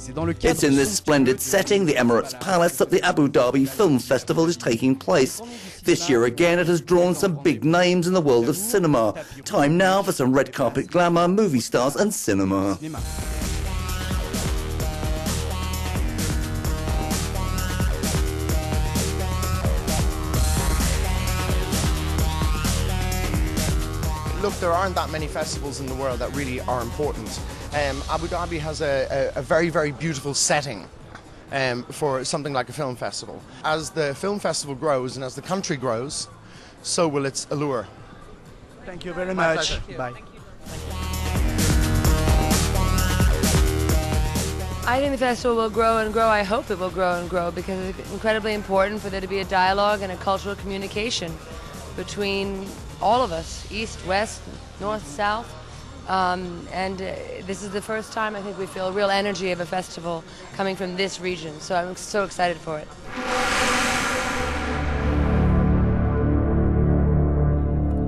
It's in this splendid setting, the Emirates Palace, that the Abu Dhabi Film Festival is taking place. This year again it has drawn some big names in the world of cinema. Time now for some red carpet glamour, movie stars and cinema. Look, there aren't that many festivals in the world that really are important. Abu Dhabi has a very, very beautiful setting for something like a film festival. As the film festival grows and as the country grows, so will its allure. Thank you very much. Bye. I think the festival will grow and grow. I hope it will grow and grow because it's incredibly important for there to be a dialogue and a cultural communication between all of us, east, west, north, south. This is the first time I think we feel real energy of a festival coming from this region. So I'm so excited for it.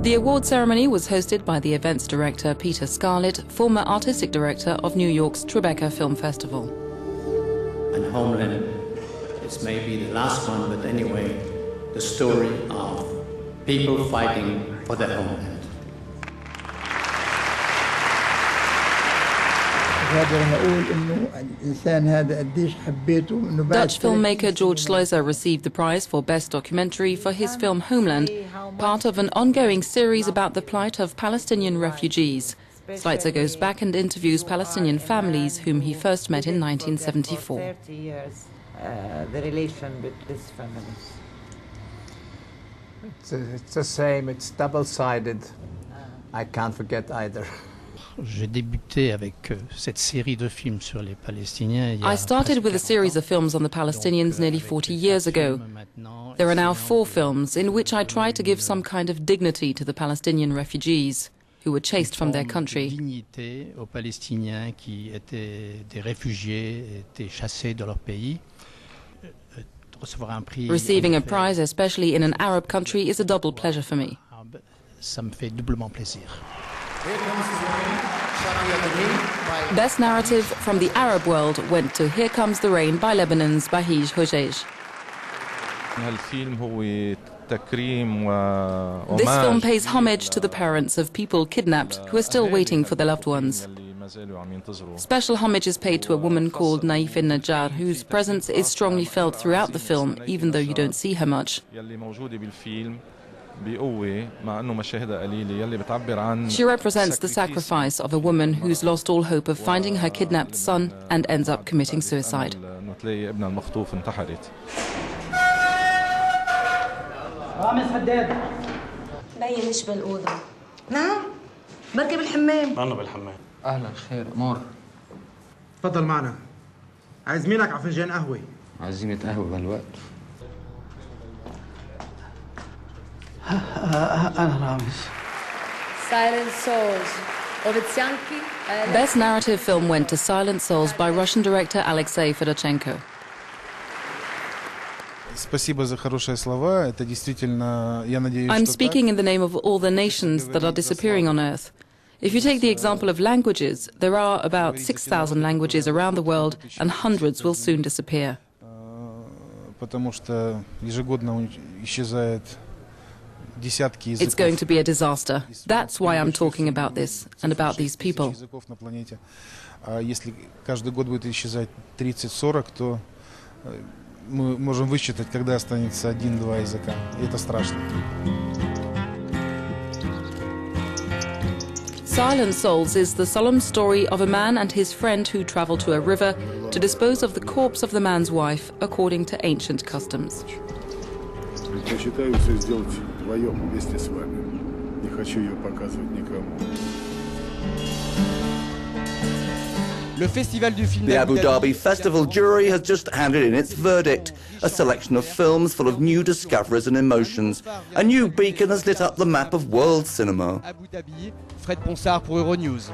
The award ceremony was hosted by the events director Peter Scarlett, former artistic director of New York's Tribeca Film Festival. And Homeland, this may be the last one, but anyway, the story of people fighting for their homeland. Dutch filmmaker George Sluizer received the prize for Best Documentary for his film Homeland, part of an ongoing series about the plight of Palestinian refugees. Sluizer goes back and interviews Palestinian families whom he first met in 1974. The relation with these families. It's the same, it's double-sided. I can't forget either. I started with a series of films on the Palestinians nearly 40 years ago. There are now 4 films in which I try to give some kind of dignity to the Palestinian refugees who were chased from their country. Receiving a prize, especially in an Arab country, is a double pleasure for me. Best narrative from the Arab world went to Here Comes the Rain by Lebanon's Bahij Hojej. This film pays homage to the parents of people kidnapped who are still waiting for their loved ones. Special homage is paid to a woman called Naif Najjar, whose presence is strongly felt throughout the film, even though you don't see her much. She represents the sacrifice of a woman who's lost all hope of finding her kidnapped son and ends up committing suicide. أهلا خير أمور تفضل معنا عازمينك على فنجان قهوة عزيمة قهوة بهالوقت أنا رامز Silent Souls. Best narrative film went to Silent Souls by Russian director Alexei Fedorchenko. I'm speaking in the name of all the nations that are disappearing on Earth. If you take the example of languages, there are about 6,000 languages around the world and hundreds will soon disappear. It's going to be a disaster. That's why I'm talking about this and about these people. Мы можем высчитать, когда останется 1-2 языка. И это страшно. Silent Souls is the solemn story of a man and his friend who travel to a river to dispose of the corpse of the man's wife according to ancient customs. Предпочитаю все сделать вдвоем вместе с вами. Не хочу ее показывать никому. The Abu Dhabi Festival jury has just handed in its verdict, a selection of films full of new discoveries and emotions. A new beacon has lit up the map of world cinema. Abu Dhabi, Fred Ponsard pour Euronews.